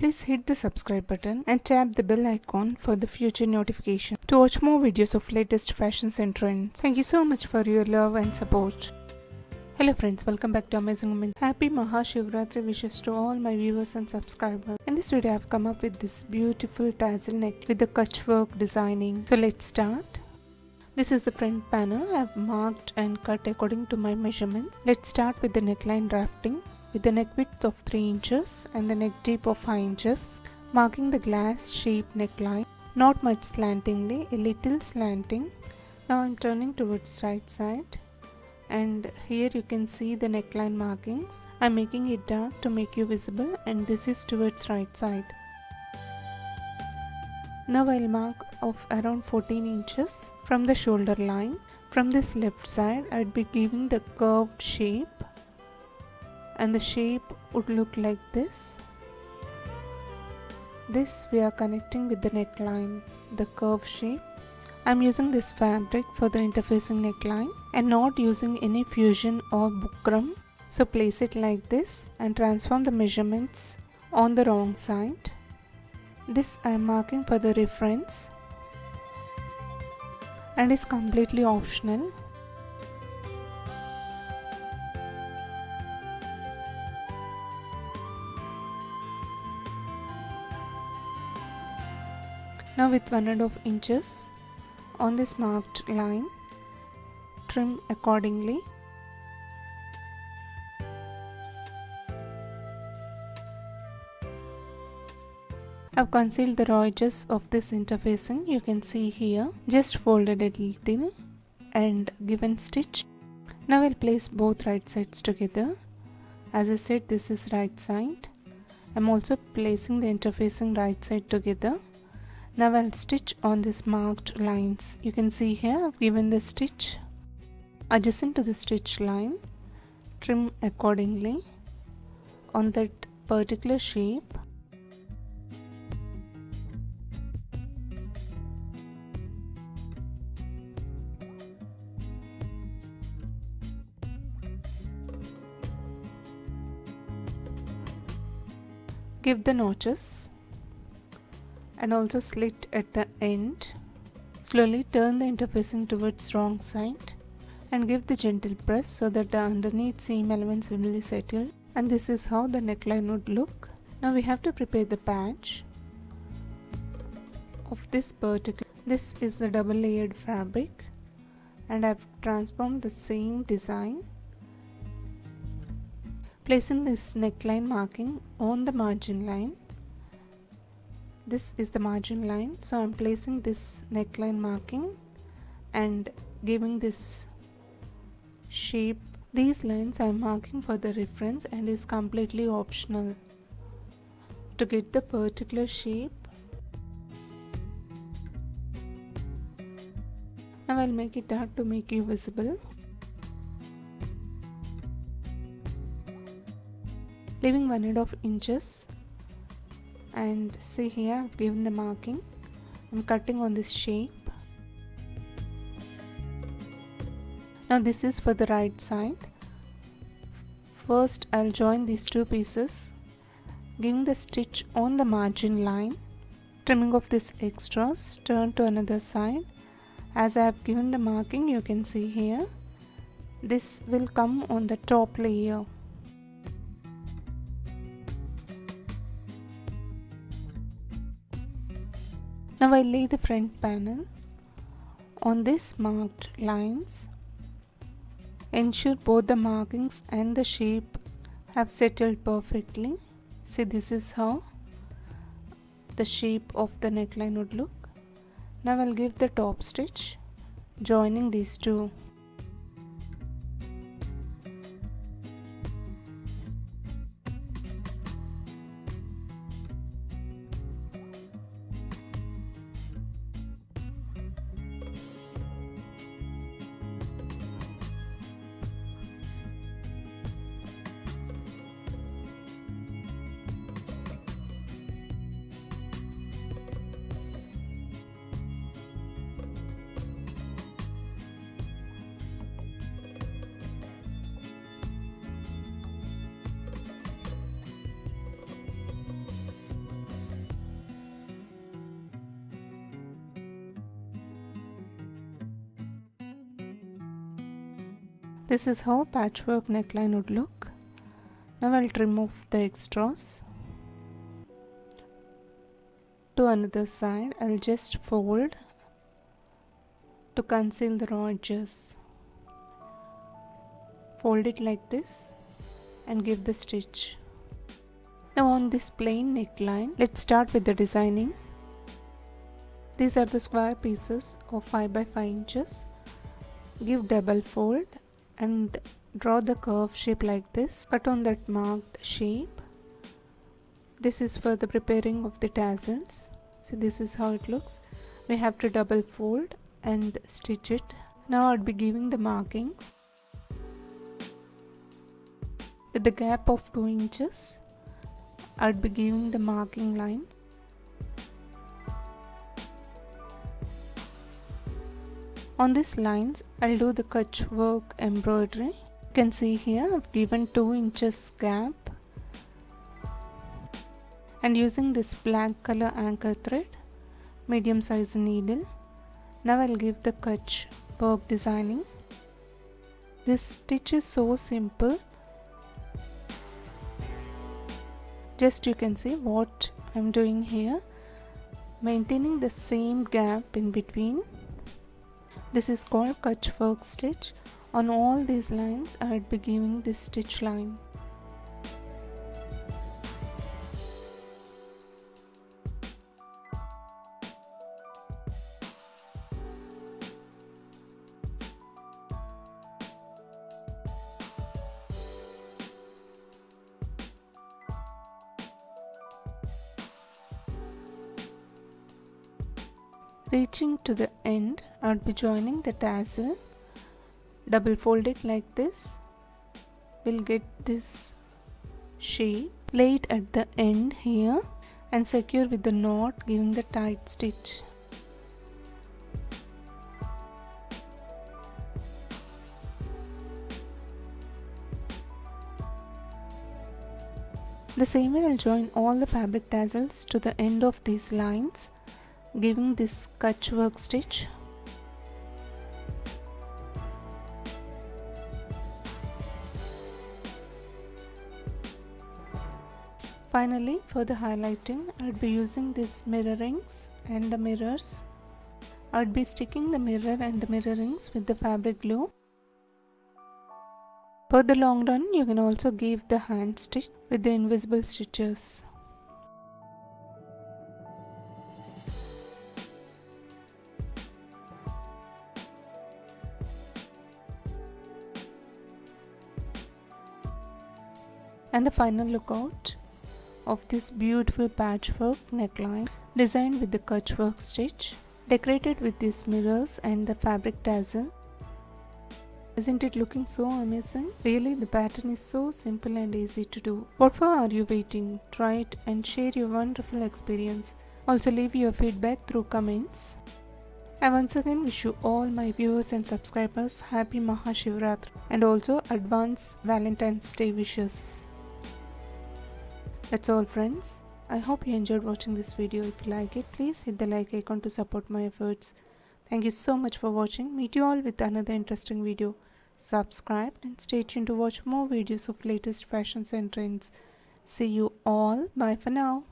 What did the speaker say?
Please hit the subscribe button and tap the bell icon for the future notification to watch more videos of latest fashions and trends. Thank you so much for your love and support. Hello friends, welcome back to Amazing Women. Happy Mahashivratri wishes to all my viewers and subscribers. In this video I have come up with this beautiful tassel neck with the Kutch work designing. So let's start. This is the front panel. I have marked and cut according to my measurements. Let's start with the neckline drafting. With the neck width of 3 inches and the neck deep of 5 inches, marking the glass shaped neckline, not much slantingly, a little slanting. Now I'm turning towards right side, and here you can see the neckline markings. I'm making it dark to make you visible, and this is towards right side. Now I'll mark off around 14 inches from the shoulder line. From this left side I'd be giving the curved shape, and the shape would look like this. This we are connecting with the neckline, the curve shape. I'm using this fabric for the interfacing neckline and not using any fusion or bukram. So place it like this and transform the measurements on the wrong side. This I am marking for the reference and is completely optional. Now with 1.5 inches on this marked line, trim accordingly. I've concealed the raw edges of this interfacing. You can see here, just folded a little and given stitch. Now I'll place both right sides together. As I said, this is right side. I'm also placing the interfacing right side together. Now I'll stitch on this marked lines. You can see here I've given the stitch adjacent to the stitch line. Trim accordingly on that particular shape. Give the notches and also slit at the end. Slowly turn the interfacing towards wrong side and give the gentle press so that the underneath seam elements will be settled, and this is how the neckline would look. Now we have to prepare the patch of this particular. This is the double layered fabric and I've transformed the same design, placing this neckline marking on the margin line. This is the margin line, so I'm placing this neckline marking and giving this shape. These lines I'm marking for the reference and is completely optional to get the particular shape. Now I'll make it dark to make you visible. Leaving 1.5 inches. And see here I've given the marking. I'm cutting on this shape. Now this is for the right side. First I'll join these two pieces, giving the stitch on the margin line, trimming off this extras, turn to another side. As I have given the marking, you can see here, this will come on the top layer. Now I lay the front panel on this marked lines. Ensure both the markings and the shape have settled perfectly. See, this is how the shape of the neckline would look. Now I'll give the top stitch, joining these two. This is how patchwork neckline would look. Now I'll trim off the extras. To another side, I'll just fold to conceal the raw edges. Fold it like this and give the stitch. Now on this plain neckline, let's start with the designing. These are the square pieces of 5 by 5 inches. Give double fold and draw the curve shape like this. Cut on that marked shape. This is for the preparing of the tassels. See, this is how it looks. We have to double fold and stitch it. Now I'd be giving the markings. With the gap of 2 inches, I'd be giving the marking line. On these lines, I'll do the Kutch work embroidery. You can see here I've given 2 inches gap. And using this black color anchor thread, medium size needle, now I'll give the Kutch work designing. This stitch is so simple. Just you can see what I'm doing here, maintaining the same gap in between. This is called Kutch work stitch. On all these lines, I'd be giving this stitch line. Reaching to the end, I would be joining the tassel. Double fold it like this. We'll get this shape. Lay it at the end here and secure with the knot, giving the tight stitch. The same way I'll join all the fabric tassels to the end of these lines, giving this Kutch work stitch. Finally, for the highlighting, I'd be using these mirror rings and the mirrors. I'd be sticking the mirror and the mirror rings with the fabric glue. For the long run, you can also give the hand stitch with the invisible stitches. And the final lookout of this beautiful patchwork neckline designed with the Kutch work stitch, decorated with these mirrors and the fabric tassel. Isn't it looking so amazing? Really, the pattern is so simple and easy to do. What for are you waiting? Try it and share your wonderful experience. Also leave your feedback through comments. I once again wish you all my viewers and subscribers happy Mahashivratri and also advance Valentine's Day wishes. That's all friends. I hope you enjoyed watching this video. If you like it, please hit the like icon to support my efforts. Thank you so much for watching. Meet you all with another interesting video. Subscribe and stay tuned to watch more videos of latest fashions and trends. See you all. Bye for now.